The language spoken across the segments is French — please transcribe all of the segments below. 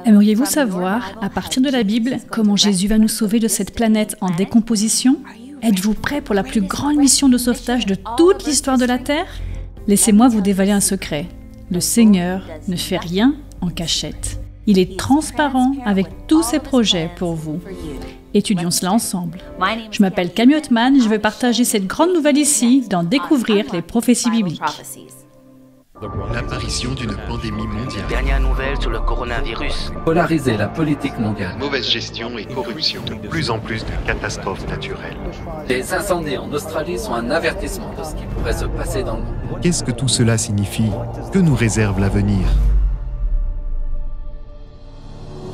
Aimeriez-vous savoir, à partir de la Bible, comment Jésus va nous sauver de cette planète en décomposition? Êtes-vous prêt pour la plus grande mission de sauvetage de toute l'histoire de la Terre? Laissez-moi vous dévoiler un secret. Le Seigneur ne fait rien en cachette. Il est transparent avec tous ses projets pour vous. Étudions cela ensemble. Je m'appelle Camille Othman et je vais partager cette grande nouvelle ici dans Découvrir les prophéties bibliques. L'apparition d'une pandémie mondiale. Dernière nouvelle sur le coronavirus. Polariser la politique mondiale. Mauvaise gestion et corruption. De plus en plus de catastrophes naturelles. Les incendies en Australie sont un avertissement de ce qui pourrait se passer dans le monde. Qu'est-ce que tout cela signifie? Que nous réserve l'avenir?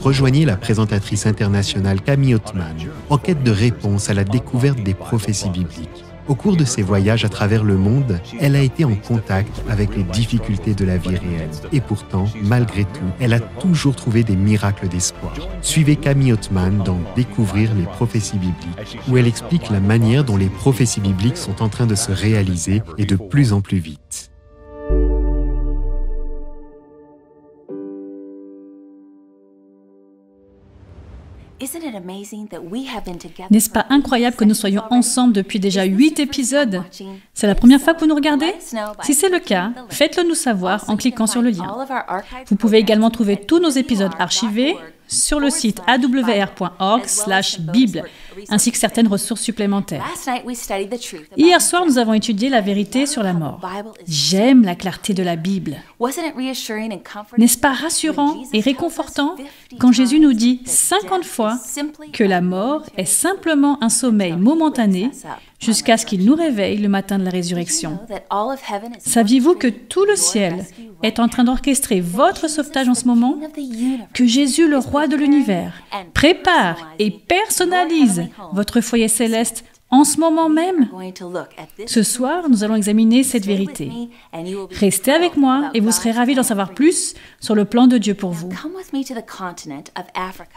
Rejoignez la présentatrice internationale Camille Othman en quête de réponses à la découverte des prophéties bibliques. Au cours de ses voyages à travers le monde, elle a été en contact avec les difficultés de la vie réelle. Et pourtant, malgré tout, elle a toujours trouvé des miracles d'espoir. Suivez Camille Othman dans Découvrir les prophéties bibliques, où elle explique la manière dont les prophéties bibliques sont en train de se réaliser et de plus en plus vite. N'est-ce pas incroyable que nous soyons ensemble depuis déjà 8 épisodes? C'est la première fois que vous nous regardez? Si c'est le cas, faites-le nous savoir en cliquant sur le lien. Vous pouvez également trouver tous nos épisodes archivés sur le site awr.org/bible, ainsi que certaines ressources supplémentaires. Hier soir, nous avons étudié la vérité sur la mort. J'aime la clarté de la Bible. N'est-ce pas rassurant et réconfortant quand Jésus nous dit 50 fois que la mort est simplement un sommeil momentané jusqu'à ce qu'il nous réveille le matin de la résurrection? Saviez-vous que tout le ciel est en train d'orchestrer votre sauvetage en ce moment? Que Jésus, le roi de l'univers, prépare et personnalise votre foyer céleste en ce moment même? Ce soir, nous allons examiner cette vérité. Restez avec moi et vous serez ravis d'en savoir plus sur le plan de Dieu pour vous.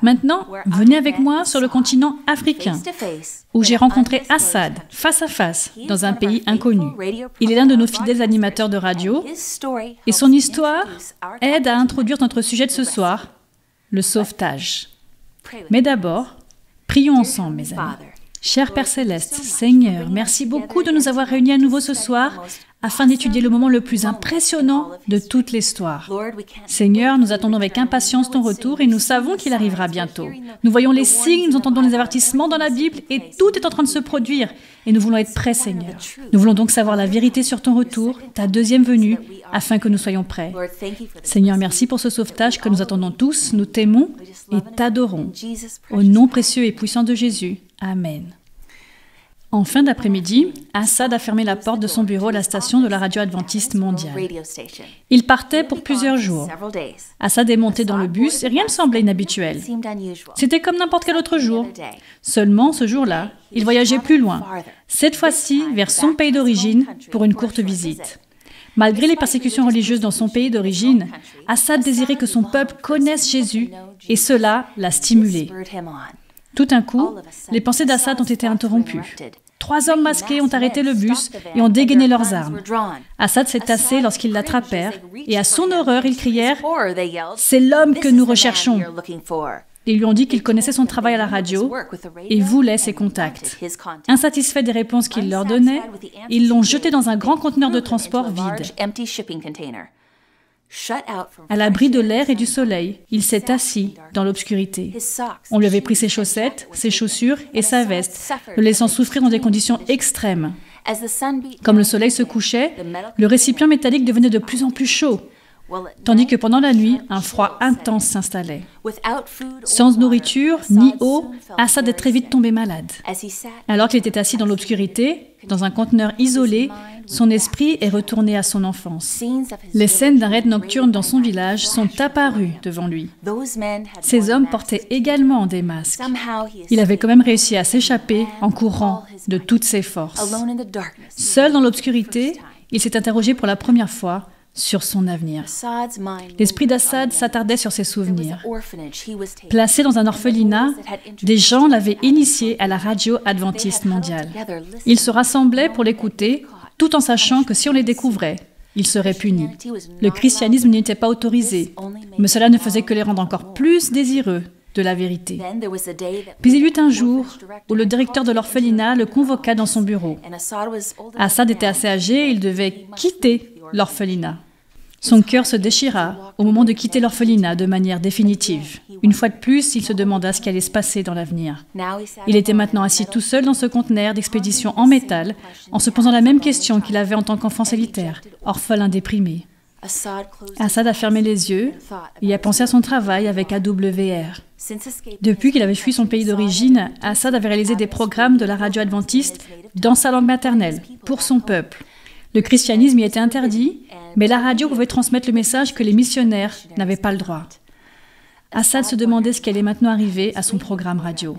Maintenant, venez avec moi sur le continent africain, où j'ai rencontré Assad, face à face, dans un pays inconnu. Il est l'un de nos fidèles animateurs de radio, et son histoire aide à introduire notre sujet de ce soir, le sauvetage. Mais d'abord, prions ensemble, mes amis. Cher Père Céleste, Seigneur, merci beaucoup de nous avoir réunis à nouveau ce soir afin d'étudier le moment le plus impressionnant de toute l'histoire. Seigneur, nous attendons avec impatience ton retour et nous savons qu'il arrivera bientôt. Nous voyons les signes, nous entendons les avertissements dans la Bible et tout est en train de se produire et nous voulons être prêts, Seigneur. Nous voulons donc savoir la vérité sur ton retour, ta deuxième venue, afin que nous soyons prêts. Seigneur, merci pour ce sauvetage que nous attendons tous, nous t'aimons et t'adorons. Au nom précieux et puissant de Jésus. Amen. En fin d'après-midi, Assad a fermé la porte de son bureau à la station de la radio adventiste mondiale. Il partait pour plusieurs jours. Assad est monté dans le bus et rien ne semblait inhabituel. C'était comme n'importe quel autre jour. Seulement, ce jour-là, il voyageait plus loin, cette fois-ci vers son pays d'origine pour une courte visite. Malgré les persécutions religieuses dans son pays d'origine, Assad désirait que son peuple connaisse Jésus et cela l'a stimulé. Tout d'un coup, les pensées d'Assad ont été interrompues. 3 hommes masqués ont arrêté le bus et ont dégainé leurs armes. Assad s'est tassé lorsqu'ils l'attrapèrent et à son horreur, ils crièrent « C'est l'homme que nous recherchons !» Ils lui ont dit qu'ils connaissaient son travail à la radio et voulaient ses contacts. Insatisfaits des réponses qu'il leur donnait, ils l'ont jeté dans un grand conteneur de transport vide. À l'abri de l'air et du soleil, il s'est assis dans l'obscurité. On lui avait pris ses chaussettes, ses chaussures et sa veste, le laissant souffrir dans des conditions extrêmes. Comme le soleil se couchait, le récipient métallique devenait de plus en plus chaud, tandis que pendant la nuit, un froid intense s'installait. Sans nourriture ni eau, Assad est très vite tombé malade. Alors qu'il était assis dans l'obscurité, dans un conteneur isolé, son esprit est retourné à son enfance. Les scènes d'un raid nocturne dans son village sont apparues devant lui. Ces hommes portaient également des masques. Il avait quand même réussi à s'échapper en courant de toutes ses forces. Seul dans l'obscurité, il s'est interrogé pour la première fois sur son avenir. L'esprit d'Assad s'attardait sur ses souvenirs. Placé dans un orphelinat, des gens l'avaient initié à la radio adventiste mondiale. Ils se rassemblaient pour l'écouter, tout en sachant que si on les découvrait, il serait puni. Le christianisme n'était pas autorisé, mais cela ne faisait que les rendre encore plus désireux de la vérité. Puis il y eut un jour où le directeur de l'orphelinat le convoqua dans son bureau. Assad était assez âgé et il devait quitter l'orphelinat. Son cœur se déchira au moment de quitter l'orphelinat de manière définitive. Une fois de plus, il se demanda ce qui allait se passer dans l'avenir. Il était maintenant assis tout seul dans ce conteneur d'expédition en métal, en se posant la même question qu'il avait en tant qu'enfant solitaire, orphelin déprimé. Assad a fermé les yeux et a pensé à son travail avec AWR. Depuis qu'il avait fui son pays d'origine, Assad avait réalisé des programmes de la radio adventiste dans sa langue maternelle, pour son peuple. Le christianisme y était interdit, mais la radio pouvait transmettre le message que les missionnaires n'avaient pas le droit. Assad se demandait ce qui allait maintenant arriver à son programme radio.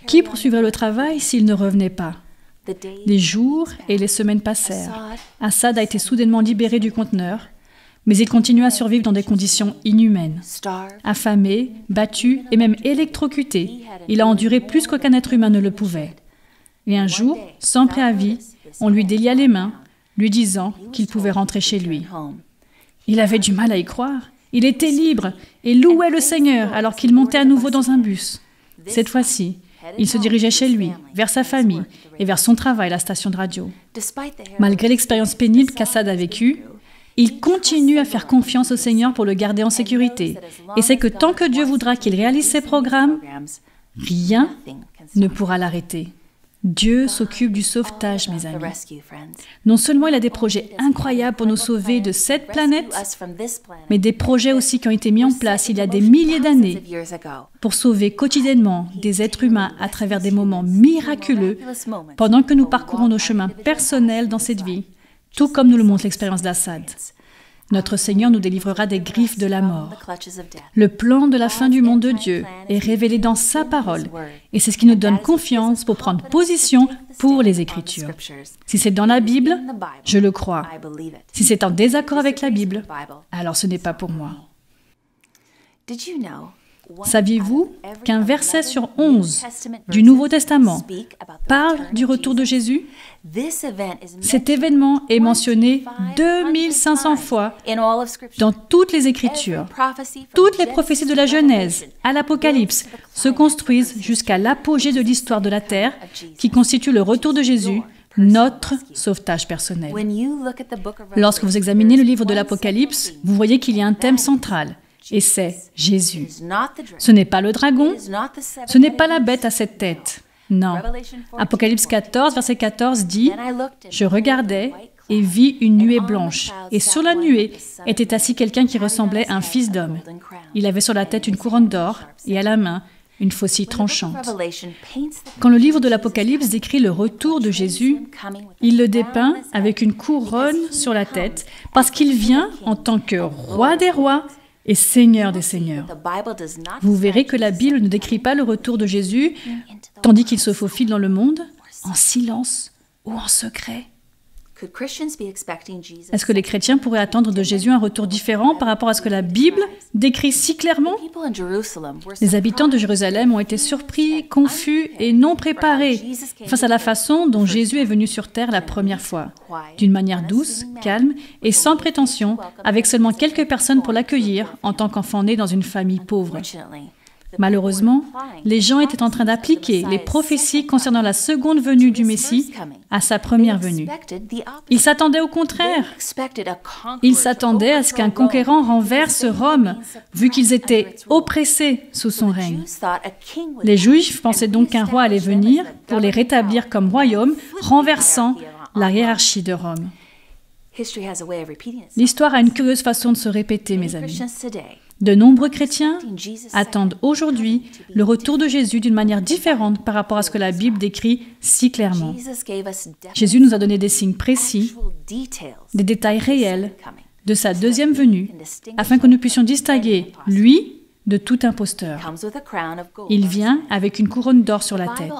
Qui poursuivrait le travail s'il ne revenait pas? Les jours et les semaines passèrent. Assad a été soudainement libéré du conteneur, mais il continua à survivre dans des conditions inhumaines. Affamé, battu et même électrocuté, il a enduré plus qu'aucun être humain ne le pouvait. Et un jour, sans préavis, on lui délia les mains, lui disant qu'il pouvait rentrer chez lui. Il avait du mal à y croire. Il était libre et louait le Seigneur alors qu'il montait à nouveau dans un bus. Cette fois-ci, il se dirigeait chez lui, vers sa famille et vers son travail à la station de radio. Malgré l'expérience pénible qu'Assad a vécue, il continue à faire confiance au Seigneur pour le garder en sécurité et sait que tant que Dieu voudra qu'il réalise ses programmes, rien ne pourra l'arrêter. Dieu s'occupe du sauvetage, mes amis. Non seulement il a des projets incroyables pour nous sauver de cette planète, mais des projets aussi qui ont été mis en place il y a des milliers d'années pour sauver quotidiennement des êtres humains à travers des moments miraculeux pendant que nous parcourons nos chemins personnels dans cette vie, tout comme nous le montre l'expérience d'Assad. Notre Seigneur nous délivrera des griffes de la mort. Le plan de la fin du monde de Dieu est révélé dans sa parole et c'est ce qui nous donne confiance pour prendre position pour les Écritures. Si c'est dans la Bible, je le crois. Si c'est en désaccord avec la Bible, alors ce n'est pas pour moi. Saviez-vous qu'un verset sur 11 du Nouveau Testament parle du retour de Jésus? Cet événement est mentionné 2500 fois dans toutes les Écritures. Toutes les prophéties de la Genèse à l'Apocalypse se construisent jusqu'à l'apogée de l'histoire de la terre qui constitue le retour de Jésus, notre sauvetage personnel. Lorsque vous examinez le livre de l'Apocalypse, vous voyez qu'il y a un thème central. Et c'est Jésus. Ce n'est pas le dragon, ce n'est pas la bête à 7 têtes. Non. Apocalypse 14, verset 14 dit « Je regardais et vis une nuée blanche, et sur la nuée était assis quelqu'un qui ressemblait à un fils d'homme. Il avait sur la tête une couronne d'or et à la main une faucille tranchante. » Quand le livre de l'Apocalypse décrit le retour de Jésus, il le dépeint avec une couronne sur la tête parce qu'il vient en tant que roi des rois et Seigneur des seigneurs. Vous verrez que la Bible ne décrit pas le retour de Jésus tandis qu'il se faufile dans le monde, en silence ou en secret. Est-ce que les chrétiens pourraient attendre de Jésus un retour différent par rapport à ce que la Bible décrit si clairement? Les habitants de Jérusalem ont été surpris, confus et non préparés face à la façon dont Jésus est venu sur terre la première fois, d'une manière douce, calme et sans prétention, avec seulement quelques personnes pour l'accueillir en tant qu'enfant né dans une famille pauvre. Malheureusement, les gens étaient en train d'appliquer les prophéties concernant la seconde venue du Messie à sa première venue. Ils s'attendaient au contraire. Ils s'attendaient à ce qu'un conquérant renverse Rome, vu qu'ils étaient oppressés sous son règne. Les Juifs pensaient donc qu'un roi allait venir pour les rétablir comme royaume, renversant la hiérarchie de Rome. L'histoire a une curieuse façon de se répéter, mes amis. De nombreux chrétiens attendent aujourd'hui le retour de Jésus d'une manière différente par rapport à ce que la Bible décrit si clairement. Jésus nous a donné des signes précis, des détails réels de sa deuxième venue, afin que nous puissions distinguer lui de tout imposteur. Il vient avec une couronne d'or sur la tête.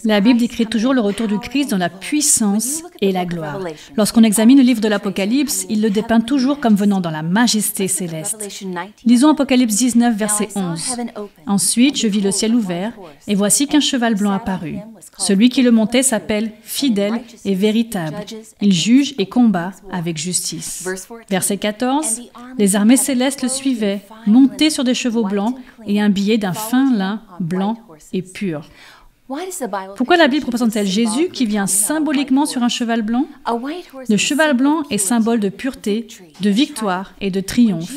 La Bible décrit toujours le retour du Christ dans la puissance et la gloire. Lorsqu'on examine le livre de l'Apocalypse, il le dépeint toujours comme venant dans la majesté céleste. Lisons Apocalypse 19, verset 11. « Ensuite, je vis le ciel ouvert, et voici qu'un cheval blanc apparut. Celui qui le montait s'appelle Fidèle et Véritable. Il juge et combat avec justice. » Verset 14. « Les armées célestes le suivaient, montés sur des chevaux blancs et imbibés d'un fin lin blanc et pur. » Pourquoi la Bible représente-t-elle Jésus qui vient symboliquement sur un cheval blanc? Le cheval blanc est symbole de pureté, de victoire et de triomphe.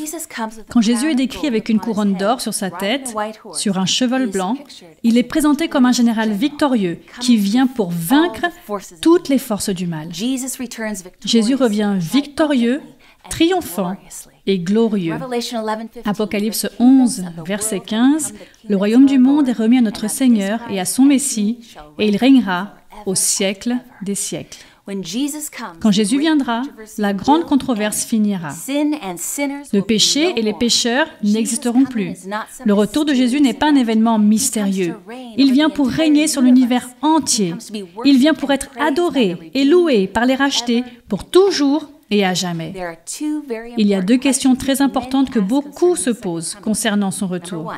Quand Jésus est décrit avec une couronne d'or sur sa tête, sur un cheval blanc, il est présenté comme un général victorieux qui vient pour vaincre toutes les forces du mal. Jésus revient victorieux, triomphant et glorieux. Apocalypse 11, verset 15, « Le royaume du monde est remis à notre Seigneur et à son Messie, et il régnera au siècle des siècles. » Quand Jésus viendra, la grande controverse finira. Le péché et les pécheurs n'existeront plus. Le retour de Jésus n'est pas un événement mystérieux. Il vient pour régner sur l'univers entier. Il vient pour être adoré et loué par les rachetés pour toujours et à jamais. Il y a deux questions très importantes que beaucoup se posent concernant son retour.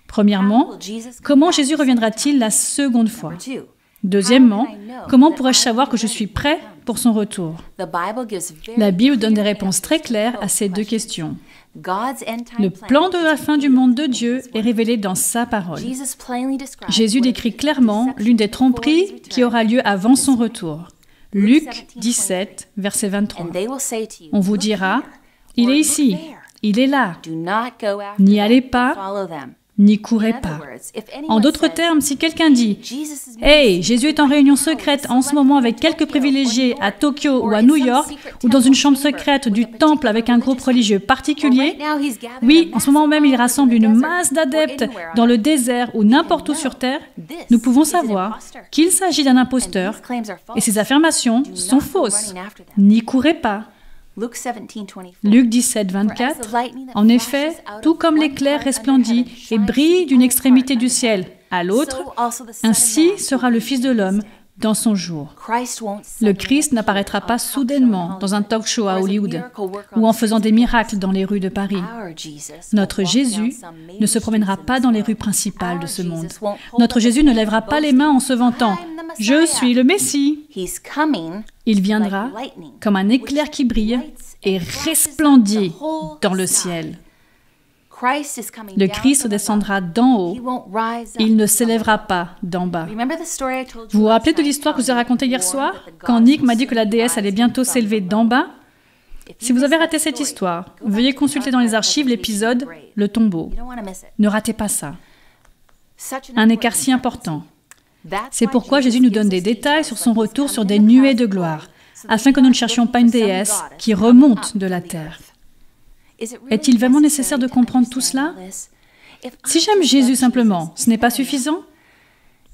Premièrement, comment Jésus reviendra-t-il la seconde fois? Deuxièmement, comment pourrais-je savoir que je suis prêt pour son retour? La Bible donne des réponses très claires à ces deux questions. Le plan de la fin du monde de Dieu est révélé dans sa parole. Jésus décrit clairement l'une des tromperies qui aura lieu avant son retour. Luc 17, verset 23. On vous dira, « Il est ici, il est là. N'y allez pas, n'y courez pas. » En d'autres termes, si quelqu'un dit « Hey, Jésus est en réunion secrète en ce moment avec quelques privilégiés à Tokyo ou à New York, ou dans une chambre secrète du temple avec un groupe religieux particulier, oui, en ce moment même il rassemble une masse d'adeptes dans le désert ou n'importe où sur terre, nous pouvons savoir qu'il s'agit d'un imposteur et ces affirmations sont fausses. N'y courez pas. » Luc 17, 24. En effet, tout comme l'éclair resplendit et brille d'une extrémité du ciel à l'autre, ainsi sera le Fils de l'homme dans son jour. Le Christ n'apparaîtra pas soudainement dans un talk show à Hollywood ou en faisant des miracles dans les rues de Paris. Notre Jésus ne se promènera pas dans les rues principales de ce monde. Notre Jésus ne lèvera pas les mains en se vantant « Je suis le Messie ». Il viendra comme un éclair qui brille et resplendit dans le ciel. Le Christ descendra d'en haut. Il ne s'élèvera pas d'en bas. Vous vous rappelez de l'histoire que je vous ai racontée hier soir, quand Nick m'a dit que la déesse allait bientôt s'élever d'en bas? Si vous avez raté cette histoire, veuillez consulter dans les archives l'épisode « Le tombeau ». Ne ratez pas ça. Un écart si important. C'est pourquoi Jésus nous donne des détails sur son retour sur des nuées de gloire, afin que nous ne cherchions pas une déesse qui remonte de la terre. Est-il vraiment nécessaire de comprendre tout cela? Si j'aime Jésus simplement, ce n'est pas suffisant?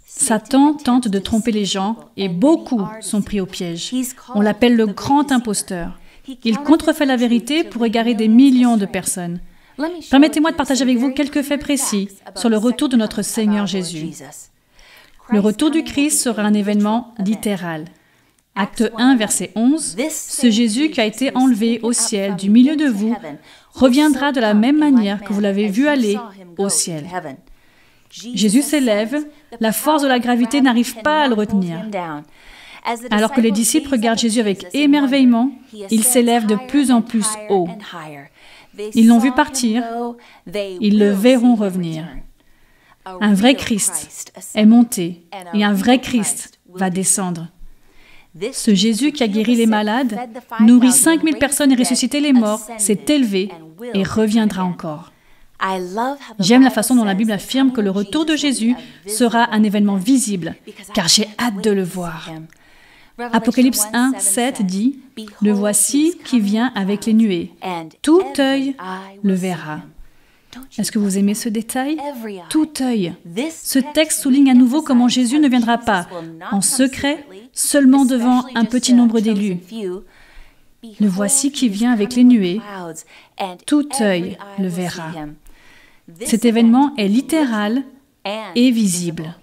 Satan tente de tromper les gens et beaucoup sont pris au piège. On l'appelle le grand imposteur. Il contrefait la vérité pour égarer des millions de personnes. Permettez-moi de partager avec vous quelques faits précis sur le retour de notre Seigneur Jésus. Le retour du Christ sera un événement littéral. Acte 1, verset 11, « Ce Jésus qui a été enlevé au ciel du milieu de vous reviendra de la même manière que vous l'avez vu aller au ciel. » Jésus s'élève, la force de la gravité n'arrive pas à le retenir. Alors que les disciples regardent Jésus avec émerveillement, il s'élève de plus en plus haut. Ils l'ont vu partir, ils le verront revenir. Un vrai Christ est monté et un vrai Christ va descendre. Ce Jésus qui a guéri les malades, nourri 5000 personnes et ressuscité les morts, s'est élevé et reviendra encore. J'aime la façon dont la Bible affirme que le retour de Jésus sera un événement visible, car j'ai hâte de le voir. Apocalypse 1, 7 dit « Le voici qui vient avec les nuées. Tout œil le verra. » Est-ce que vous aimez ce détail? Tout œil. Ce texte souligne à nouveau comment Jésus ne viendra pas en secret, seulement devant un petit nombre d'élus. Le voici qui vient avec les nuées. Tout œil le verra. Cet événement est littéral et visible.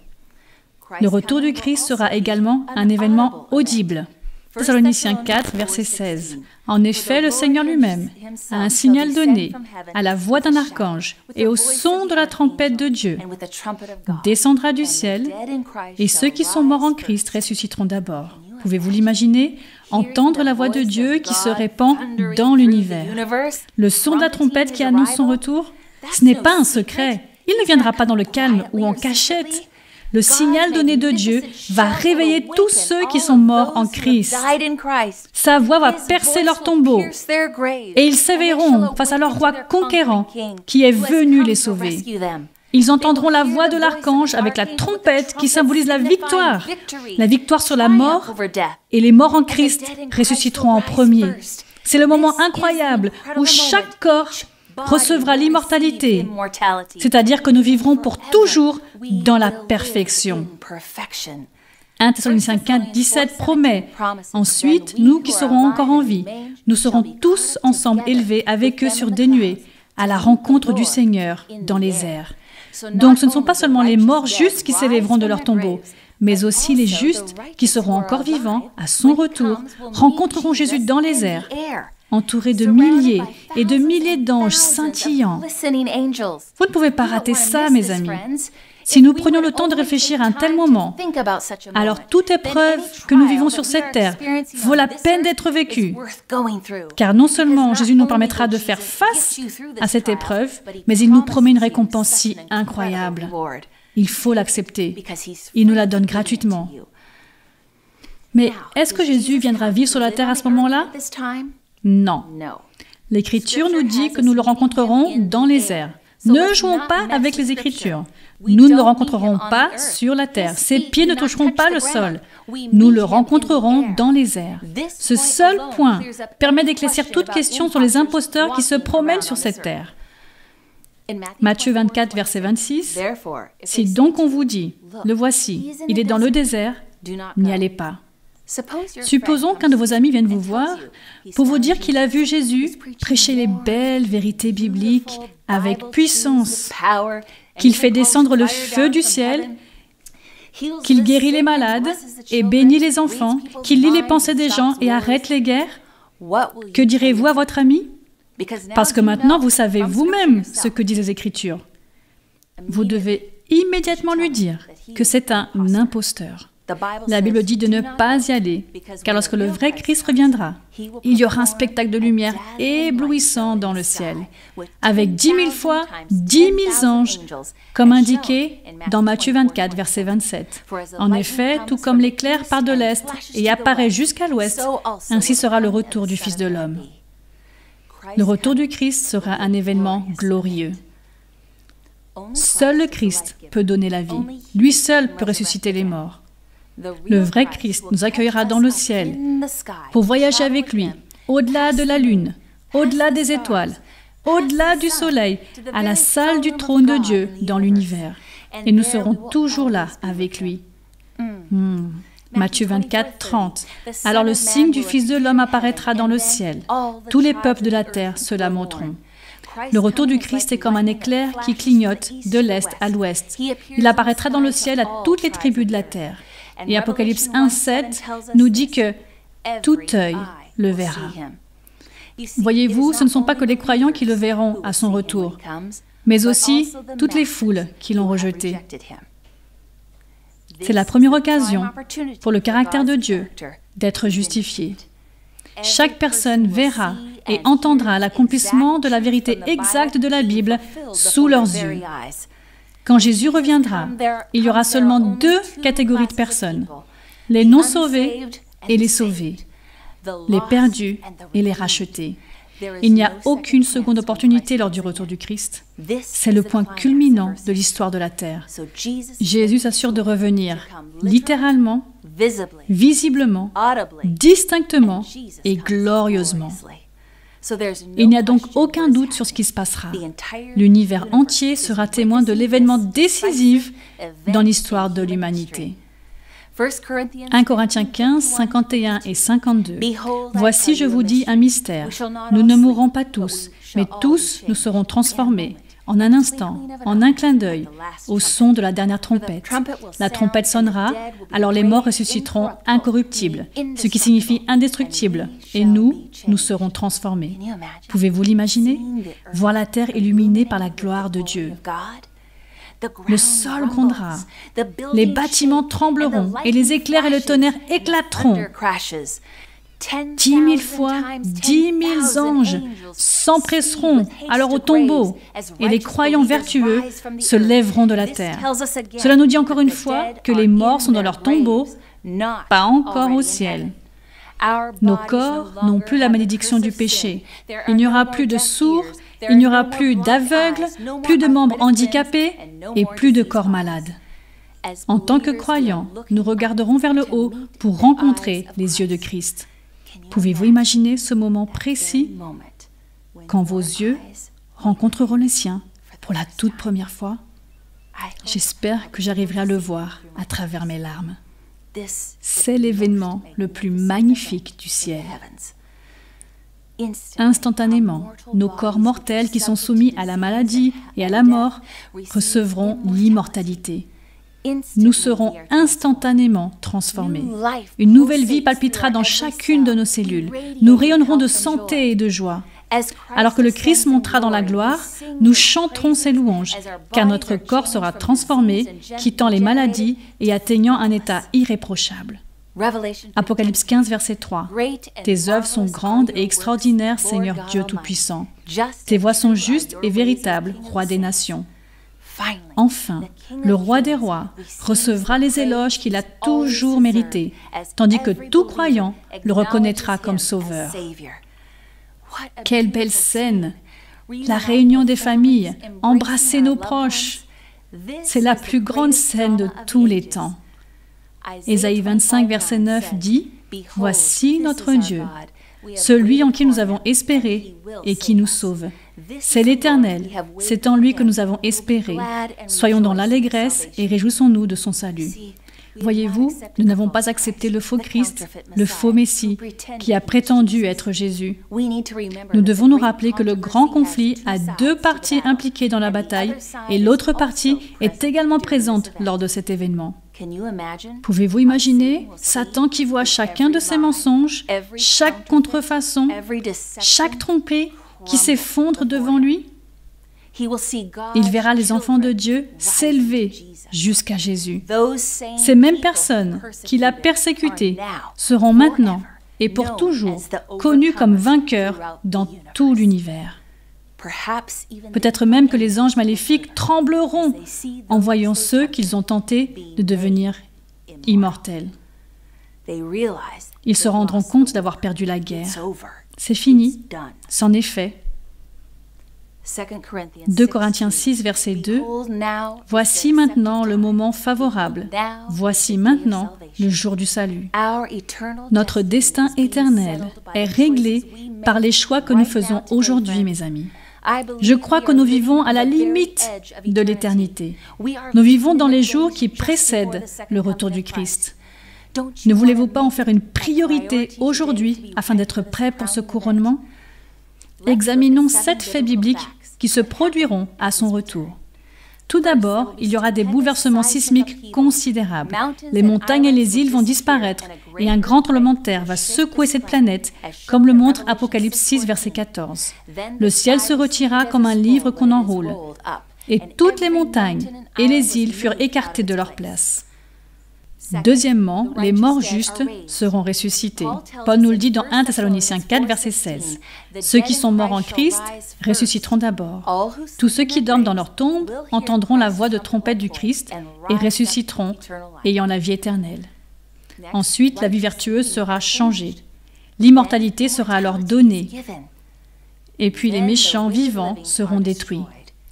Le retour du Christ sera également un événement audible. Thessaloniciens 4, verset 16. En effet, le Seigneur lui-même a un signal donné à la voix d'un archange et au son de la trompette de Dieu, descendra du ciel, et ceux qui sont morts en Christ ressusciteront d'abord. Pouvez-vous l'imaginer? Entendre la voix de Dieu qui se répand dans l'univers. Le son de la trompette qui annonce son retour, ce n'est pas un secret. Il ne viendra pas dans le calme ou en cachette. Le signal donné de Dieu va réveiller tous ceux qui sont morts en Christ. Sa voix va percer leur tombeau et ils s'éveilleront face à leur roi conquérant qui est venu les sauver. Ils entendront la voix de l'archange avec la trompette qui symbolise la victoire sur la mort, et les morts en Christ ressusciteront en premier. C'est le moment incroyable où chaque corps recevra l'immortalité, c'est-à-dire que nous vivrons pour toujours dans la perfection. 1 Thessaloniciens 4, 17 promet, « Ensuite, nous qui serons encore en vie, nous serons tous ensemble élevés avec eux sur des nuées, à la rencontre du Seigneur dans les airs. » Donc ce ne sont pas seulement les morts justes qui s'élèveront de leur tombeau, mais aussi les justes qui seront encore vivants à son retour, rencontreront Jésus dans les airs, entourés de milliers et de milliers d'anges scintillants. Vous ne pouvez pas rater ça, mes amis. Si nous prenions le temps de réfléchir à un tel moment, alors toute épreuve que nous vivons sur cette terre vaut la peine d'être vécue. Car non seulement Jésus nous permettra de faire face à cette épreuve, mais il nous promet une récompense si incroyable. Il faut l'accepter. Il nous la donne gratuitement. Mais est-ce que Jésus viendra vivre sur la terre à ce moment-là? Non. L'Écriture nous dit que nous le rencontrerons dans les airs. Ne jouons pas avec les Écritures. Nous ne le rencontrerons pas sur la terre. Ses pieds ne toucheront pas le sol. Nous le rencontrerons dans les airs. Ce seul point permet d'éclaircir toute question sur les imposteurs qui se promènent sur cette terre. Matthieu 24, verset 26. « Si donc on vous dit, le voici, il est dans le désert, n'y allez pas. » Supposons qu'un de vos amis vienne vous voir pour vous dire qu'il a vu Jésus prêcher les belles vérités bibliques avec puissance, qu'il fait descendre le feu du ciel, qu'il guérit les malades et bénit les enfants, qu'il lit les pensées des gens et arrête les guerres. Que direz-vous à votre ami? Parce que maintenant vous savez vous-même ce que disent les Écritures. Vous devez immédiatement lui dire que c'est un imposteur. La Bible dit de ne pas y aller, car lorsque le vrai Christ reviendra, il y aura un spectacle de lumière éblouissant dans le ciel, avec 10 000 fois 10 000 anges, comme indiqué dans Matthieu 24, verset 27. En effet, tout comme l'éclair part de l'Est et apparaît jusqu'à l'Ouest, ainsi sera le retour du Fils de l'homme. Le retour du Christ sera un événement glorieux. Seul le Christ peut donner la vie. Lui seul peut ressusciter les morts. Le vrai Christ nous accueillera dans le ciel pour voyager avec lui, au-delà de la lune, au-delà des étoiles, au-delà du soleil, à la salle du trône de Dieu dans l'univers. Et nous serons toujours là avec lui. Matthieu 24, 30. Alors le signe du Fils de l'homme apparaîtra dans le ciel. Tous les peuples de la terre se lamenteront. Le retour du Christ est comme un éclair qui clignote de l'est à l'ouest. Il apparaîtra dans le ciel à toutes les tribus de la terre. Et Apocalypse 1, 7 nous dit que tout œil le verra. Voyez-vous, ce ne sont pas que les croyants qui le verront à son retour, mais aussi toutes les foules qui l'ont rejeté. C'est la première occasion pour le caractère de Dieu d'être justifié. Chaque personne verra et entendra l'accomplissement de la vérité exacte de la Bible sous leurs yeux. Quand Jésus reviendra, il y aura seulement deux catégories de personnes, les non-sauvés et les sauvés, les perdus et les rachetés. Il n'y a aucune seconde opportunité lors du retour du Christ. C'est le point culminant de l'histoire de la terre. Jésus s'assure de revenir littéralement, visiblement, distinctement et glorieusement. Il n'y a donc aucun doute sur ce qui se passera. L'univers entier sera témoin de l'événement décisif dans l'histoire de l'humanité. 1 Corinthiens 15, 51 et 52. « Voici, je vous dis un mystère. Nous ne mourrons pas tous, mais tous nous serons transformés en un instant, en un clin d'œil, au son de la dernière trompette. La trompette sonnera, alors les morts ressusciteront incorruptibles, ce qui signifie indestructibles, et nous serons transformés. Pouvez-vous l'imaginer? Voir la terre illuminée par la gloire de Dieu. Le sol grondera, les bâtiments trembleront, et les éclairs et le tonnerre éclateront. 10 000 fois, 10 000 anges s'empresseront alors au tombeau, et les croyants vertueux se lèveront de la terre. Cela nous dit encore une fois que les morts sont dans leur tombeau, pas encore au ciel. Nos corps n'ont plus la malédiction du péché. Il n'y aura plus de sourds, il n'y aura plus d'aveugles, plus de membres handicapés et plus de corps malades. En tant que croyants, nous regarderons vers le haut pour rencontrer les yeux de Christ. Pouvez-vous imaginer ce moment précis quand vos yeux rencontreront les siens pour la toute première fois? J'espère que j'arriverai à le voir à travers mes larmes. C'est l'événement le plus magnifique du ciel. Instantanément, nos corps mortels qui sont soumis à la maladie et à la mort recevront l'immortalité. Nous serons instantanément transformés. Une nouvelle vie palpitera dans chacune de nos cellules. Nous rayonnerons de santé et de joie. Alors que le Christ montera dans la gloire, nous chanterons ses louanges, car notre corps sera transformé, quittant les maladies et atteignant un état irréprochable. Apocalypse 15, verset 3. Tes œuvres sont grandes et extraordinaires, Seigneur Dieu Tout-Puissant. Tes voies sont justes et véritables, Roi des nations. Enfin, le Roi des rois recevra les éloges qu'il a toujours mérités, tandis que tout croyant le reconnaîtra comme sauveur. Quelle belle scène! La réunion des familles, embrasser nos proches. C'est la plus grande scène de tous les temps. Ésaïe 25, verset 9 dit « Voici notre Dieu, celui en qui nous avons espéré et qui nous sauve. C'est l'Éternel, c'est en lui que nous avons espéré. Soyons dans l'allégresse et réjouissons-nous de son salut. » Voyez-vous, nous n'avons pas accepté le faux Christ, le faux Messie, qui a prétendu être Jésus. Nous devons nous rappeler que le grand conflit a deux parties impliquées dans la bataille et l'autre partie est également présente lors de cet événement. Pouvez-vous imaginer Satan qui voit chacun de ses mensonges, chaque contrefaçon, chaque tromperie qui s'effondre devant lui? Il verra les enfants de Dieu s'élever jusqu'à Jésus. Ces mêmes personnes qui l'a persécuté seront maintenant et pour toujours connues comme vainqueurs dans tout l'univers. Peut-être même que les anges maléfiques trembleront en voyant ceux qu'ils ont tenté de devenir immortels. Ils se rendront compte d'avoir perdu la guerre. C'est fini, c'en est fait. 2 Corinthiens 6, verset 2, « Voici maintenant le moment favorable, voici maintenant le jour du salut. Notre destin éternel est réglé par les choix que nous faisons aujourd'hui, mes amis. Je crois que nous vivons à la limite de l'éternité. Nous vivons dans les jours qui précèdent le retour du Christ. Ne voulez-vous pas en faire une priorité aujourd'hui afin d'être prêt pour ce couronnement? Examinons 7 faits bibliques qui se produiront à son retour. Tout d'abord, il y aura des bouleversements sismiques considérables. Les montagnes et les îles vont disparaître et un grand tremblement de terre va secouer cette planète, comme le montre Apocalypse 6, verset 14. Le ciel se retira comme un livre qu'on enroule, et toutes les montagnes et les îles furent écartées de leur place. Deuxièmement, les morts justes seront ressuscités. Paul nous le dit dans 1 Thessaloniciens 4, verset 16. Ceux qui sont morts en Christ ressusciteront d'abord. Tous ceux qui dorment dans leur tombe entendront la voix de trompette du Christ et ressusciteront, ayant la vie éternelle. Ensuite, la vie vertueuse sera changée. L'immortalité sera alors donnée. Et puis les méchants vivants seront détruits.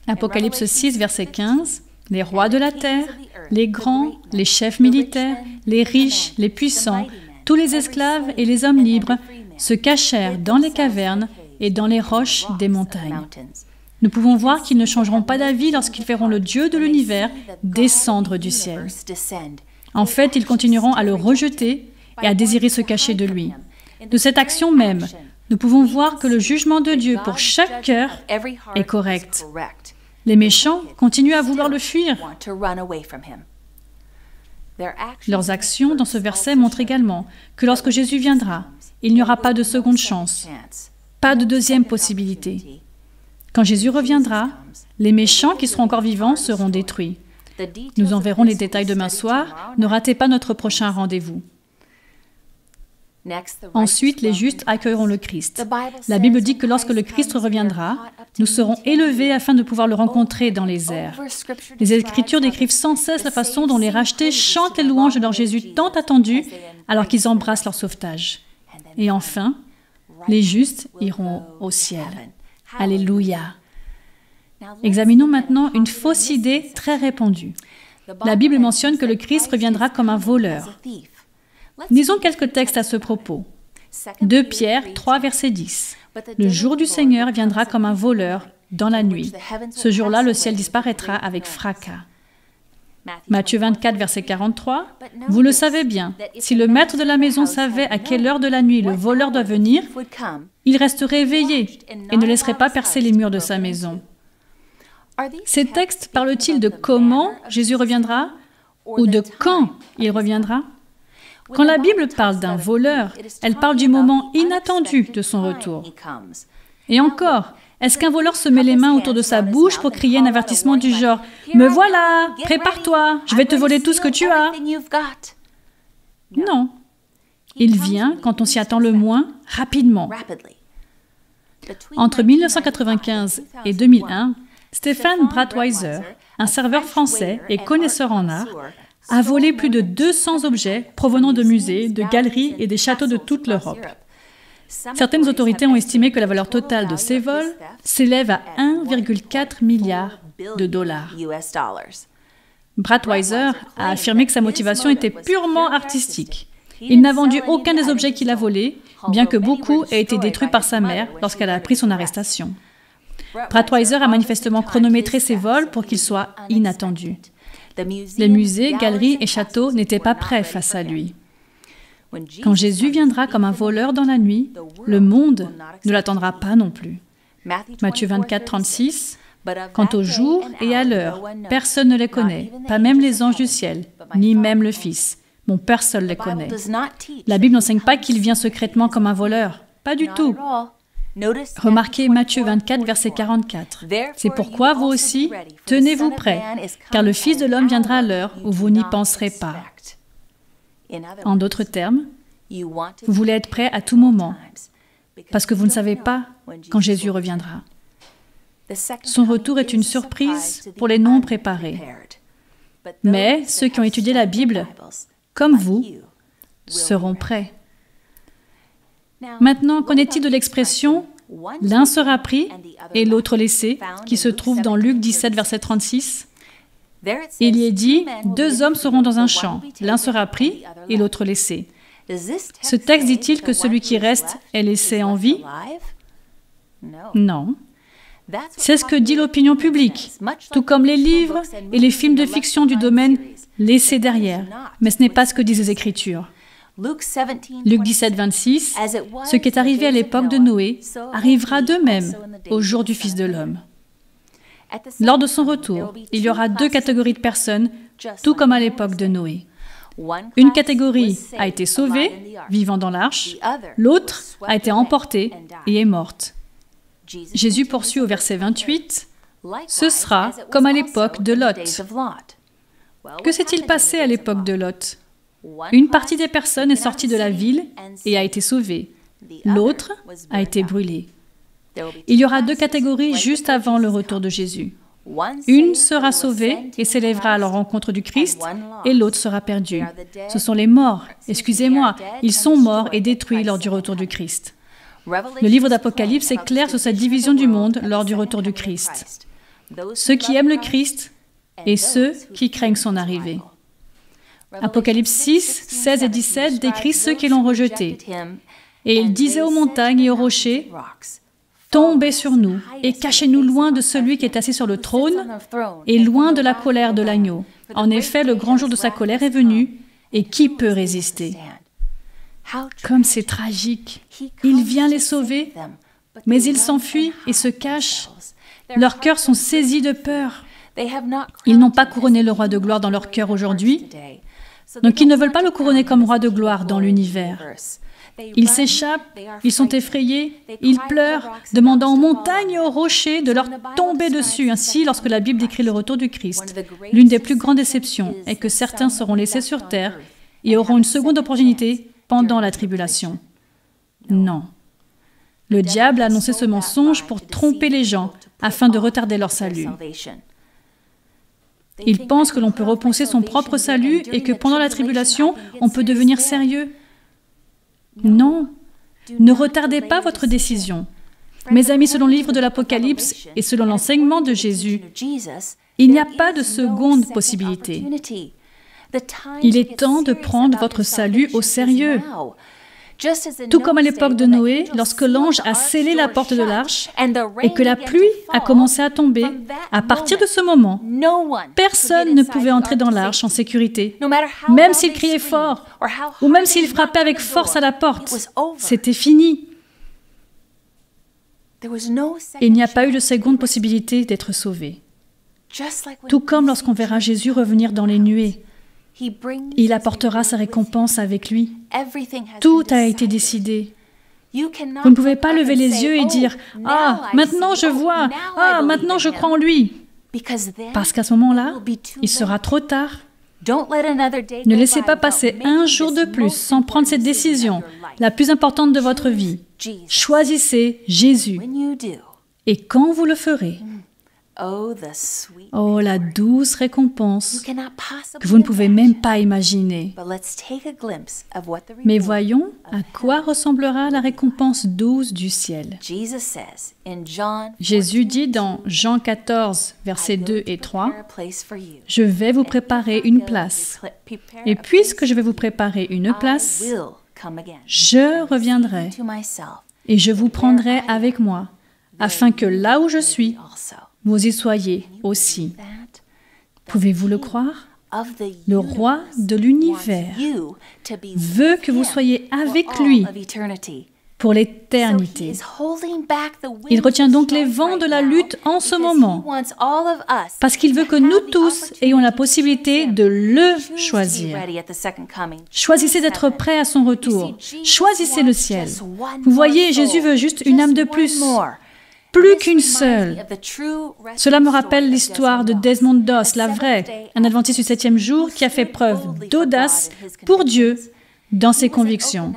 Apocalypse 6, verset 15. Les rois de la terre, les grands, les chefs militaires, les riches, les puissants, tous les esclaves et les hommes libres se cachèrent dans les cavernes et dans les roches des montagnes. Nous pouvons voir qu'ils ne changeront pas d'avis lorsqu'ils verront le Dieu de l'univers descendre du ciel. En fait, ils continueront à le rejeter et à désirer se cacher de lui. De cette action même, nous pouvons voir que le jugement de Dieu pour chaque cœur est correct. Les méchants continuent à vouloir le fuir. Leurs actions dans ce verset montrent également que lorsque Jésus viendra, il n'y aura pas de seconde chance, pas de deuxième possibilité. Quand Jésus reviendra, les méchants qui seront encore vivants seront détruits. Nous en verrons les détails demain soir. Ne ratez pas notre prochain rendez-vous. Ensuite, les justes accueilleront le Christ. La Bible dit que lorsque le Christ reviendra, nous serons élevés afin de pouvoir le rencontrer dans les airs. Les Écritures décrivent sans cesse la façon dont les rachetés chantent les louanges de leur Jésus tant attendu alors qu'ils embrassent leur sauvetage. Et enfin, les justes iront au ciel. Alléluia. Examinons maintenant une fausse idée très répandue. La Bible mentionne que le Christ reviendra comme un voleur. Lisons quelques textes à ce propos. 2 Pierre 3, verset 10. Le jour du Seigneur viendra comme un voleur dans la nuit. Ce jour-là, le ciel disparaîtra avec fracas. Matthieu 24, verset 43. Vous le savez bien, si le maître de la maison savait à quelle heure de la nuit le voleur doit venir, il resterait éveillé et ne laisserait pas percer les murs de sa maison. Ces textes parlent-ils de comment Jésus reviendra ou de quand il reviendra? Quand la Bible parle d'un voleur, elle parle du moment inattendu de son retour. Et encore, est-ce qu'un voleur se met les mains autour de sa bouche pour crier un avertissement du genre « Me voilà, prépare-toi, je vais te voler tout ce que tu as » ? Non. Il vient, quand on s'y attend le moins, rapidement. Entre 1995 et 2001, Stephen Breitweiser, un serveur français et connaisseur en art, a volé plus de 200 objets provenant de musées, de galeries et des châteaux de toute l'Europe. Certaines autorités ont estimé que la valeur totale de ces vols s'élève à 1,4 milliard de dollars. Breitweiser a affirmé que sa motivation était purement artistique. Il n'a vendu aucun des objets qu'il a volés, bien que beaucoup aient été détruits par sa mère lorsqu'elle a appris son arrestation. Breitweiser a manifestement chronométré ses vols pour qu'ils soient inattendus. Les musées, galeries et châteaux n'étaient pas prêts face à lui. Quand Jésus viendra comme un voleur dans la nuit, le monde ne l'attendra pas non plus. Matthieu 24, 36. Quant au jour et à l'heure, personne ne les connaît, pas même les anges du ciel, ni même le Fils. Mon Père seul les connaît. La Bible n'enseigne pas qu'il vient secrètement comme un voleur. Pas du tout. Remarquez Matthieu 24, verset 44. C'est pourquoi vous aussi, tenez-vous prêts, car le Fils de l'homme viendra à l'heure où vous n'y penserez pas. En d'autres termes, vous voulez être prêt à tout moment, parce que vous ne savez pas quand Jésus reviendra. Son retour est une surprise pour les non préparés. Mais ceux qui ont étudié la Bible, comme vous, seront prêts. Maintenant, qu'en est-il de l'expression « l'un sera pris et l'autre laissé » qui se trouve dans Luc 17, verset 36 ? Il y est dit « deux hommes seront dans un champ, l'un sera pris et l'autre laissé ». Ce texte dit-il que celui qui reste est laissé en vie? Non. C'est ce que dit l'opinion publique, tout comme les livres et les films de fiction du domaine laissés derrière. Mais ce n'est pas ce que disent les Écritures. Luc 17, 26, ce qui est arrivé à l'époque de Noé arrivera de même au jour du Fils de l'homme. Lors de son retour, il y aura deux catégories de personnes, tout comme à l'époque de Noé. Une catégorie a été sauvée, vivant dans l'arche, l'autre a été emportée et est morte. Jésus poursuit au verset 28, « Ce sera comme à l'époque de Lot. » Que s'est-il passé à l'époque de Lot? Une partie des personnes est sortie de la ville et a été sauvée. L'autre a été brûlée. Il y aura deux catégories juste avant le retour de Jésus. Une sera sauvée et s'élèvera à la rencontre du Christ, et l'autre sera perdue. Ce sont les morts. Excusez-moi, ils sont morts et détruits lors du retour du Christ. Le livre d'Apocalypse est clair sur cette division du monde lors du retour du Christ. Ceux qui aiment le Christ et ceux qui craignent son arrivée. Apocalypse 6, 16 et 17 décrit ceux qui l'ont rejeté. Et il disait aux montagnes et aux rochers, « Tombez sur nous et cachez-nous loin de celui qui est assis sur le trône et loin de la colère de l'agneau. En effet, le grand jour de sa colère est venu, et qui peut résister ?» Comme c'est tragique. Il vient les sauver, mais ils s'enfuient et se cachent. Leurs cœurs sont saisis de peur. Ils n'ont pas couronné le roi de gloire dans leur cœur aujourd'hui, donc ils ne veulent pas le couronner comme roi de gloire dans l'univers. Ils s'échappent, ils sont effrayés, ils pleurent, demandant aux montagnes et aux rochers de leur tomber dessus. Ainsi, lorsque la Bible décrit le retour du Christ, l'une des plus grandes déceptions est que certains seront laissés sur terre et auront une seconde opportunité pendant la tribulation. Non. Le diable a annoncé ce mensonge pour tromper les gens afin de retarder leur salut. Ils pensent que l'on peut repousser son propre salut et que pendant la tribulation, on peut devenir sérieux. Non, ne retardez pas votre décision. Mes amis, selon le livre de l'Apocalypse et selon l'enseignement de Jésus, il n'y a pas de seconde possibilité. Il est temps de prendre votre salut au sérieux. Tout comme à l'époque de Noé, lorsque l'ange a scellé la porte de l'arche et que la pluie a commencé à tomber, à partir de ce moment, personne ne pouvait entrer dans l'arche en sécurité, même s'il criait fort ou même s'il frappait avec force à la porte. C'était fini. Il n'y a pas eu de seconde possibilité d'être sauvé. Tout comme lorsqu'on verra Jésus revenir dans les nuées. Il apportera sa récompense avec lui. Tout a été décidé. Vous ne pouvez pas lever les yeux et dire « Ah, maintenant je vois, ah, maintenant je crois en lui ». Parce qu'à ce moment-là, il sera trop tard. Ne laissez pas passer un jour de plus sans prendre cette décision, la plus importante de votre vie. Choisissez Jésus. Et quand vous le ferez, oh, la douce récompense que vous ne pouvez même pas imaginer. Mais voyons à quoi ressemblera la récompense douce du ciel. Jésus dit dans Jean 14, versets 2 et 3, « Je vais vous préparer une place. Et puisque je vais vous préparer une place, je reviendrai et je vous prendrai avec moi, afin que là où je suis, vous y soyez aussi. » Pouvez-vous le croire? Le roi de l'univers veut que vous soyez avec lui pour l'éternité. Il retient donc les vents de la lutte en ce moment, parce qu'il veut que nous tous ayons la possibilité de le choisir. Choisissez d'être prêts à son retour. Choisissez le ciel. Vous voyez, Jésus veut juste une âme de plus. Plus qu'une seule. Cela me rappelle l'histoire de Desmond Doss, la vraie, un adventiste du 7e jour qui a fait preuve d'audace pour Dieu dans ses convictions.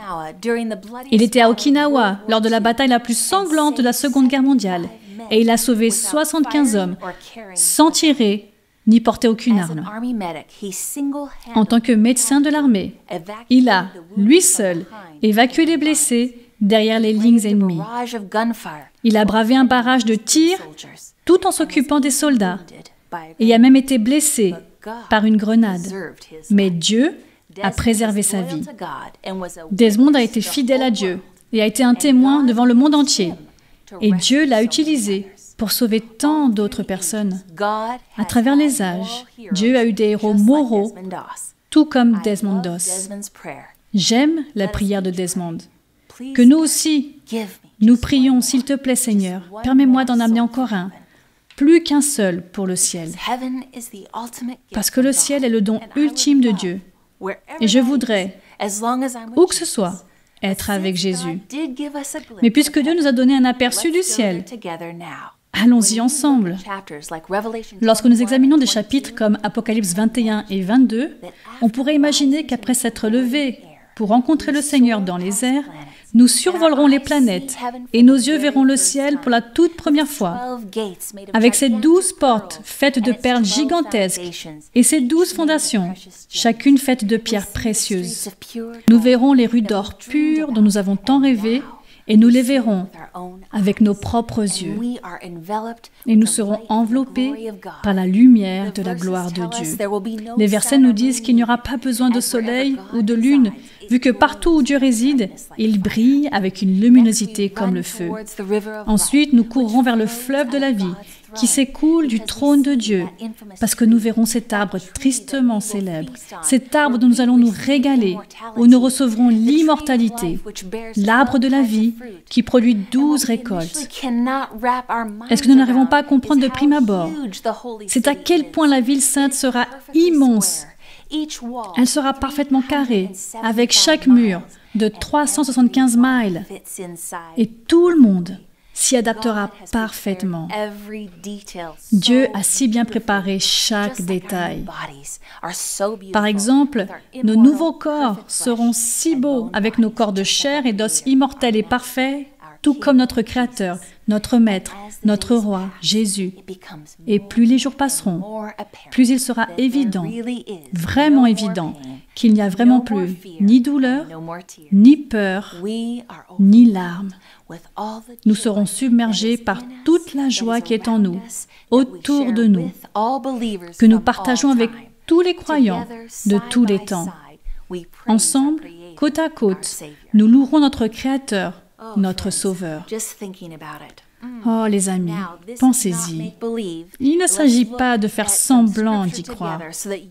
Il était à Okinawa lors de la bataille la plus sanglante de la Seconde Guerre mondiale et il a sauvé 75 hommes sans tirer ni porter aucune arme. En tant que médecin de l'armée, il a, lui seul, évacué les blessés derrière les lignes ennemies. Il a bravé un barrage de tirs tout en s'occupant des soldats et a même été blessé par une grenade. Mais Dieu a préservé sa vie. Desmond a été fidèle à Dieu et a été un témoin devant le monde entier. Et Dieu l'a utilisé pour sauver tant d'autres personnes. À travers les âges, Dieu a eu des héros moraux, tout comme Desmond Doss. J'aime la prière de Desmond. Que nous aussi, nous prions, s'il te plaît Seigneur, permets-moi d'en amener encore un, plus qu'un seul pour le ciel. Parce que le ciel est le don ultime de Dieu. Et je voudrais, où que ce soit, être avec Jésus. Mais puisque Dieu nous a donné un aperçu du ciel, allons-y ensemble. Lorsque nous examinons des chapitres comme Apocalypse 21 et 22, on pourrait imaginer qu'après s'être levés pour rencontrer le Seigneur dans les airs, nous survolerons les planètes et nos yeux verront le ciel pour la toute première fois, avec ses 12 portes faites de perles gigantesques et ses 12 fondations, chacune faite de pierres précieuses. Nous verrons les rues d'or pur dont nous avons tant rêvé et nous les verrons avec nos propres yeux. Et nous serons enveloppés par la lumière de la gloire de Dieu. Les versets nous disent qu'il n'y aura pas besoin de soleil ou de lune, vu que partout où Dieu réside, il brille avec une luminosité comme le feu. Ensuite, nous courrons vers le fleuve de la vie, qui s'écoule du trône de Dieu, parce que nous verrons cet arbre tristement célèbre, cet arbre dont nous allons nous régaler, où nous recevrons l'immortalité, l'arbre de la vie qui produit 12 récoltes. Est-ce que nous n'arrivons pas à comprendre de prime abord? C'est à quel point la ville sainte sera immense. Elle sera parfaitement carrée, avec chaque mur de 375 miles. Et tout le monde s'y adaptera parfaitement. Dieu a si bien préparé chaque détail. Par exemple, nos nouveaux corps seront si beaux avec nos corps de chair et d'os immortels et parfaits, tout comme notre Créateur, notre Maître, notre Roi, Jésus. Et plus les jours passeront, plus il sera évident, vraiment évident, qu'il n'y a vraiment plus ni douleur, ni peur, ni larmes. Nous serons submergés par toute la joie qui est en nous, autour de nous, que nous partageons avec tous les croyants de tous les temps. Ensemble, côte à côte, nous louerons notre Créateur, notre Sauveur. Oh, les amis, pensez-y. Il ne s'agit pas de faire semblant d'y croire.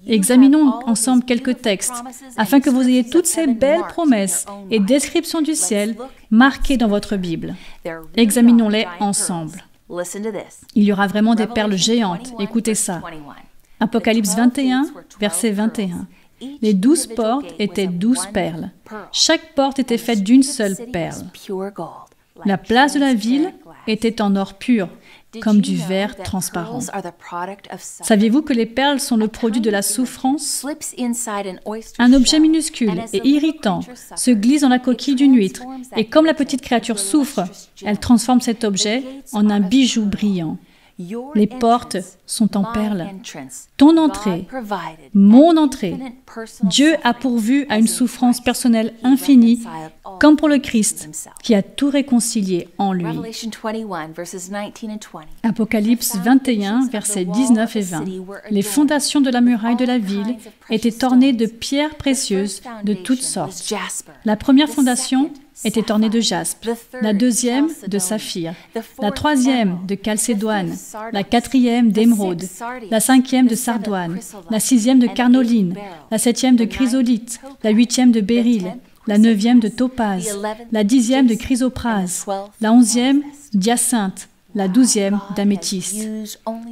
Examinons ensemble quelques textes, afin que vous ayez toutes ces belles promesses et descriptions du ciel marquées dans votre Bible. Examinons-les ensemble. Il y aura vraiment des perles géantes. Écoutez ça. Apocalypse 21, verset 21. Les 12 portes étaient 12 perles. Chaque porte était faite d'une seule perle. La place de la ville était en or pur, comme du verre transparent. Saviez-vous que les perles sont le produit de la souffrance? Un objet minuscule et irritant se glisse dans la coquille d'une huître, et comme la petite créature souffre, elle transforme cet objet en un bijou brillant. Les portes sont en perles. Ton entrée, mon entrée. Dieu a pourvu à une souffrance personnelle infinie, comme pour le Christ, qui a tout réconcilié en lui. Apocalypse 21, versets 19 et 20. Les fondations de la muraille de la ville étaient ornées de pierres précieuses de toutes sortes. La première fondation était ornée de jaspe, la deuxième de saphir, la troisième de chalcédoine, la quatrième d'émeraude, la cinquième de sardoine, la sixième de carnoline, la septième de chrysolite, la huitième de béryl, la neuvième de topaze, la dixième de chrysoprase, la onzième d'hyacinthe, la douzième d'améthyste.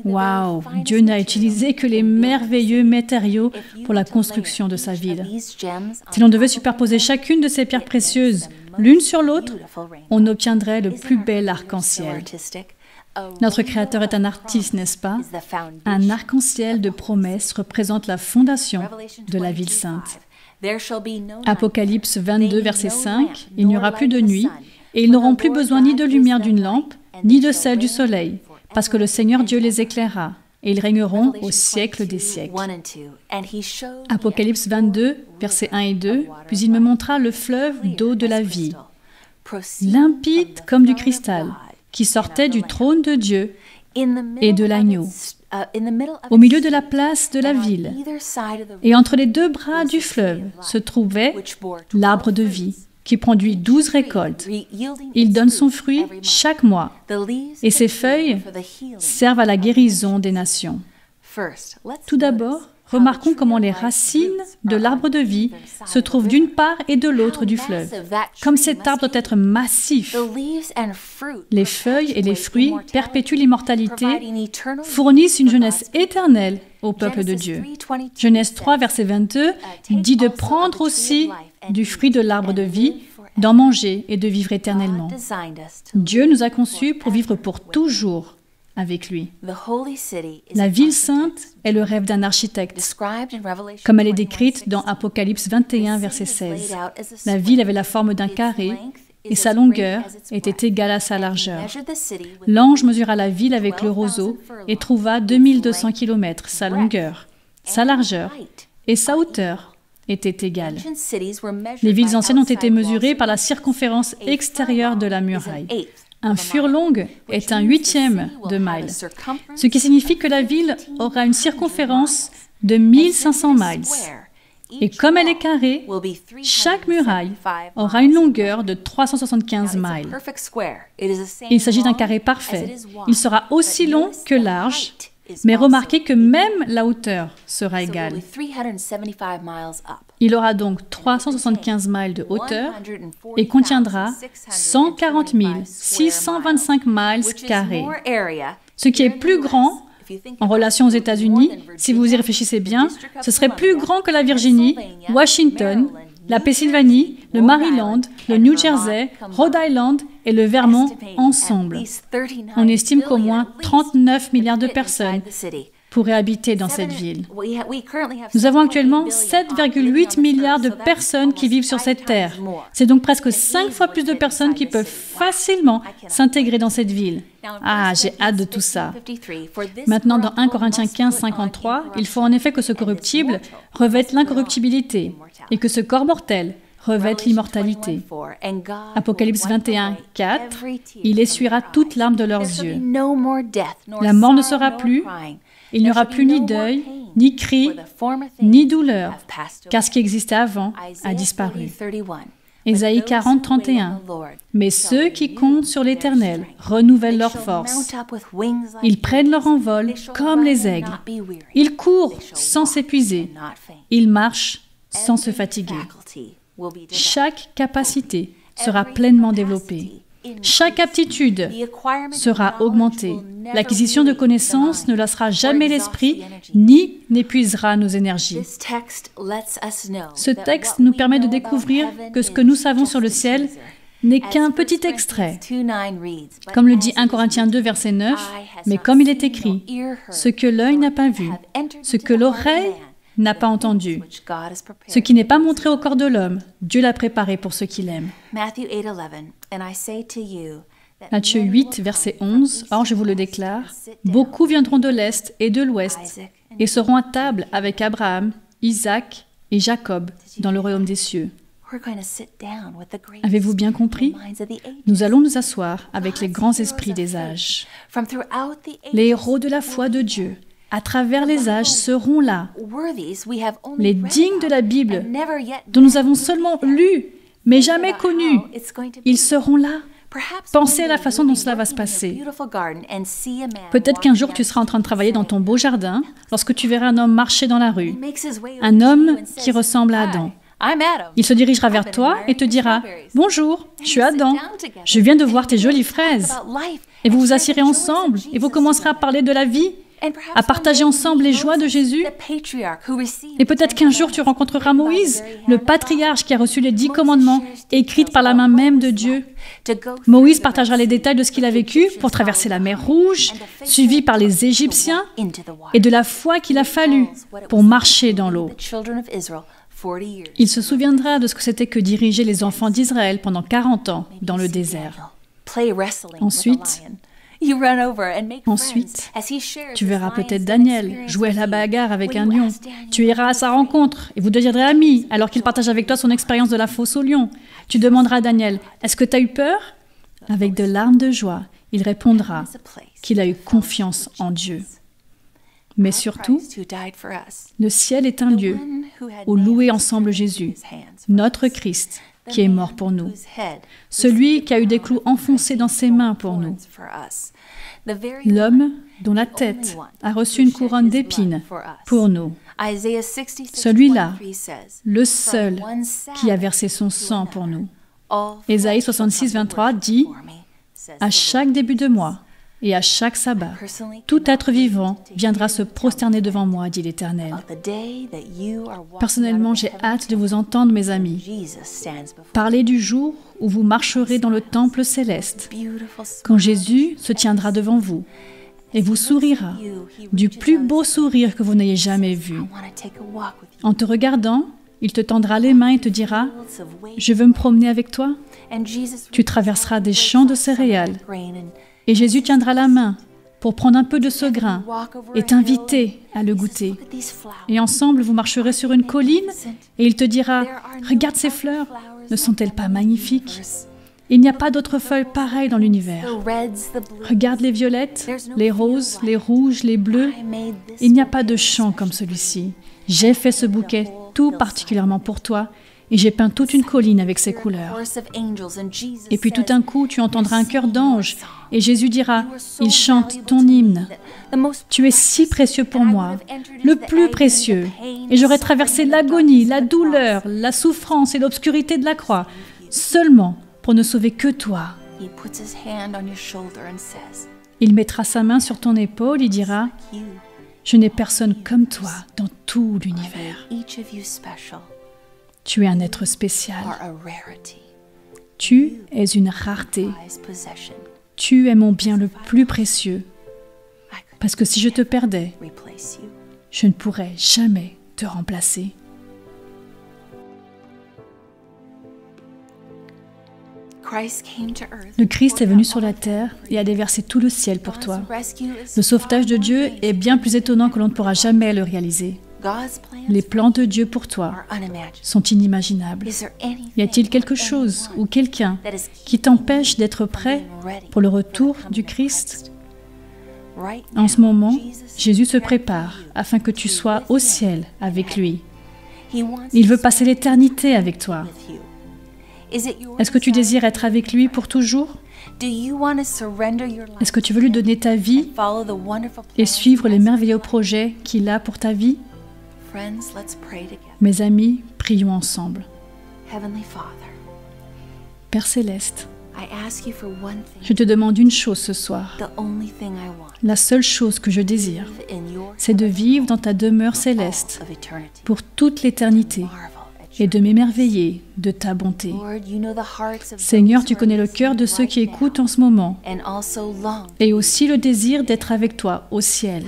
Waouh! Dieu n'a utilisé que les merveilleux matériaux pour la construction de sa ville. Si l'on devait superposer chacune de ces pierres précieuses l'une sur l'autre, on obtiendrait le plus bel arc-en-ciel. Notre Créateur est un artiste, n'est-ce pas? Un arc-en-ciel de promesses représente la fondation de la ville sainte. Apocalypse 22, verset 5, « Il n'y aura plus de nuit, et ils n'auront plus besoin ni de lumière d'une lampe, ni de celle du soleil, parce que le Seigneur Dieu les éclairera, et ils régneront au siècle des siècles. » Apocalypse 22, versets 1 et 2, « Puis il me montra le fleuve d'eau de la vie, limpide comme du cristal, qui sortait du trône de Dieu et de l'agneau, au milieu de la place de la ville. Et entre les deux bras du fleuve se trouvait l'arbre de vie, qui produit 12 récoltes. Il donne son fruit chaque mois, et ses feuilles servent à la guérison des nations. » Tout d'abord, remarquons comment les racines de l'arbre de vie se trouvent d'une part et de l'autre du fleuve. Comme cet arbre doit être massif, les feuilles et les fruits perpétuent l'immortalité, fournissent une jeunesse éternelle au peuple de Dieu. Genèse 3, verset 22, dit de prendre aussi du fruit de l'arbre de vie, d'en manger et de vivre éternellement. Dieu nous a conçus pour vivre pour toujours avec lui. La ville sainte est le rêve d'un architecte, comme elle est décrite dans Apocalypse 21, verset 16. La ville avait la forme d'un carré et sa longueur était égale à sa largeur. L'ange mesura la ville avec le roseau et trouva 2200 km, sa longueur, sa largeur et sa hauteur étaient égales. Les villes anciennes ont été mesurées par la circonférence extérieure de la muraille. Un furlong est un huitième de mile, ce qui signifie que la ville aura une circonférence de 1500 miles. Et comme elle est carrée, chaque muraille aura une longueur de 375 miles. Il s'agit d'un carré parfait. Il sera aussi long que large, mais remarquez que même la hauteur sera égale. Il aura donc 375 miles de hauteur et contiendra 140 625 miles carrés, ce qui est plus grand en relation aux États-Unis. Si vous y réfléchissez bien, ce serait plus grand que la Virginie, Washington, la Pennsylvanie, le Maryland, le New Jersey, Rhode Island et le Vermont ensemble. On estime qu'au moins 39 milliards de personnes pourraient habiter dans cette ville. Nous avons actuellement 7,8 milliards de personnes qui vivent sur cette terre. C'est donc presque 5 fois plus de personnes qui peuvent facilement s'intégrer dans cette ville. Ah, j'ai hâte de tout ça. Maintenant, dans 1 Corinthiens 15, 53, il faut en effet que ce corruptible revête l'incorruptibilité et que ce corps mortel revête l'immortalité. Apocalypse 21, 4, il essuiera toute larme de leurs yeux. La mort ne sera plus. Il n'y aura plus ni deuil, ni cri, ni douleur, car ce qui existait avant a disparu. Ésaïe 40, 31. Mais ceux qui comptent sur l'Éternel renouvellent leur force. Ils prennent leur envol comme les aigles. Ils courent sans s'épuiser. Ils marchent sans se fatiguer. Chaque capacité sera pleinement développée. Chaque aptitude sera augmentée. L'acquisition de connaissances ne lassera jamais l'esprit, ni n'épuisera nos énergies. Ce texte nous permet de découvrir que ce que nous savons sur le ciel n'est qu'un petit extrait. Comme le dit 1 Corinthiens 2, verset 9, « Mais comme il est écrit, ce que l'œil n'a pas vu, ce que l'oreille n'a pas entendu, ce qui n'est pas montré au corps de l'homme, Dieu l'a préparé pour ceux qui l'aiment. » Matthieu 8, verset 11, « Or je vous le déclare, beaucoup viendront de l'Est et de l'Ouest et seront à table avec Abraham, Isaac et Jacob dans le royaume des cieux. » Avez-vous bien compris? Nous allons nous asseoir avec les grands esprits des âges. Les héros de la foi de Dieu, à travers les âges, seront là. Les dignes de la Bible, dont nous avons seulement lu, mais jamais connu, ils seront là. Pensez à la façon dont cela va se passer. Peut-être qu'un jour tu seras en train de travailler dans ton beau jardin lorsque tu verras un homme marcher dans la rue, un homme qui ressemble à Adam. Il se dirigera vers toi et te dira « Bonjour, je suis Adam, je viens de voir tes jolies fraises. » Et vous vous assirez ensemble et vous commencerez à parler de la vie, à partager ensemble les joies de Jésus. Et peut-être qu'un jour tu rencontreras Moïse, le patriarche qui a reçu les 10 commandements, écrits par la main même de Dieu. Moïse partagera les détails de ce qu'il a vécu pour traverser la mer Rouge, suivi par les Égyptiens, et de la foi qu'il a fallu pour marcher dans l'eau. Il se souviendra de ce que c'était que diriger les enfants d'Israël pendant 40 ans dans le désert. Ensuite, tu verras peut-être Daniel jouer à la bagarre avec un lion. Tu iras à sa rencontre et vous deviendrez amis alors qu'il partage avec toi son expérience de la fosse au lion. Tu demanderas à Daniel, « Est-ce que tu as eu peur ?» Avec de larmes de joie, il répondra qu'il a eu confiance en Dieu. Mais surtout, le ciel est un lieu où louer ensemble Jésus, notre Christ, qui est mort pour nous, celui qui a eu des clous enfoncés dans ses mains pour nous, l'homme dont la tête a reçu une couronne d'épines pour nous, celui-là, le seul qui a versé son sang pour nous. Ésaïe 66, 23 dit « À chaque début de mois et à chaque sabbat, tout être vivant viendra se prosterner devant moi, dit l'Éternel. » Personnellement, j'ai hâte de vous entendre, mes amis. Parlez du jour où vous marcherez dans le temple céleste, quand Jésus se tiendra devant vous et vous sourira du plus beau sourire que vous n'ayez jamais vu. En te regardant, il te tendra les mains et te dira « Je veux me promener avec toi ?» Tu traverseras des champs de céréales et Jésus tiendra la main pour prendre un peu de ce grain et t'inviter à le goûter. Et ensemble, vous marcherez sur une colline et il te dira « Regarde ces fleurs, ne sont-elles pas magnifiques ? Il n'y a pas d'autres feuilles pareilles dans l'univers. Regarde les violettes, les roses, les rouges, les bleus. Il n'y a pas de champ comme celui-ci. J'ai fait ce bouquet tout particulièrement pour toi, et j'ai peint toute une colline avec ces couleurs. Et puis tout d'un coup, tu entendras un chœur d'anges, et Jésus dira, il chante ton hymne. Tu es si précieux pour moi, le plus précieux, et j'aurais traversé l'agonie, la douleur, la souffrance et l'obscurité de la croix, seulement pour ne sauver que toi. Il mettra sa main sur ton épaule et dira, je n'ai personne comme toi dans tout l'univers. Tu es un être spécial. Tu es une rareté. Tu es mon bien le plus précieux. Parce que si je te perdais, je ne pourrais jamais te remplacer. Le Christ est venu sur la terre et a déversé tout le ciel pour toi. Le sauvetage de Dieu est bien plus étonnant que l'on ne pourra jamais le réaliser. Les plans de Dieu pour toi sont inimaginables. Y a-t-il quelque chose ou quelqu'un qui t'empêche d'être prêt pour le retour du Christ? En ce moment, Jésus se prépare afin que tu sois au ciel avec lui. Il veut passer l'éternité avec toi. Est-ce que tu désires être avec lui pour toujours? Est-ce que tu veux lui donner ta vie et suivre les merveilleux projets qu'il a pour ta vie? Mes amis, prions ensemble. Père Céleste, je te demande une chose ce soir. La seule chose que je désire, c'est de vivre dans ta demeure céleste pour toute l'éternité et de m'émerveiller de ta bonté. Seigneur, tu connais le cœur de ceux qui écoutent en ce moment et aussi le désir d'être avec toi au ciel.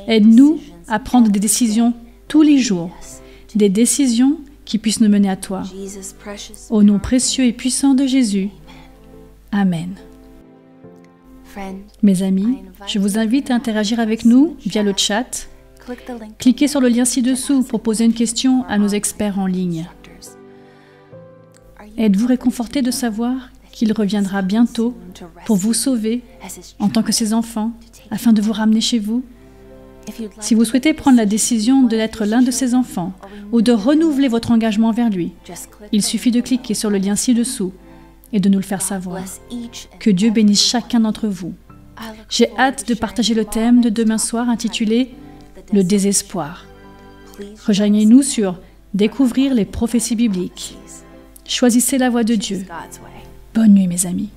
Aide-nous à prendre des décisions tous les jours, des décisions qui puissent nous mener à toi. Au nom précieux et puissant de Jésus. Amen. Mes amis, je vous invite à interagir avec nous via le chat. Cliquez sur le lien ci-dessous pour poser une question à nos experts en ligne. Êtes-vous réconforté de savoir qu'il reviendra bientôt pour vous sauver en tant que ses enfants, afin de vous ramener chez vous? Si vous souhaitez prendre la décision d'être l'un de ses enfants ou de renouveler votre engagement vers lui, il suffit de cliquer sur le lien ci-dessous et de nous le faire savoir. Que Dieu bénisse chacun d'entre vous. J'ai hâte de partager le thème de demain soir intitulé « Le désespoir ». Rejoignez-nous sur « Découvrir les prophéties bibliques ». Choisissez la voie de Dieu. Bonne nuit, mes amis.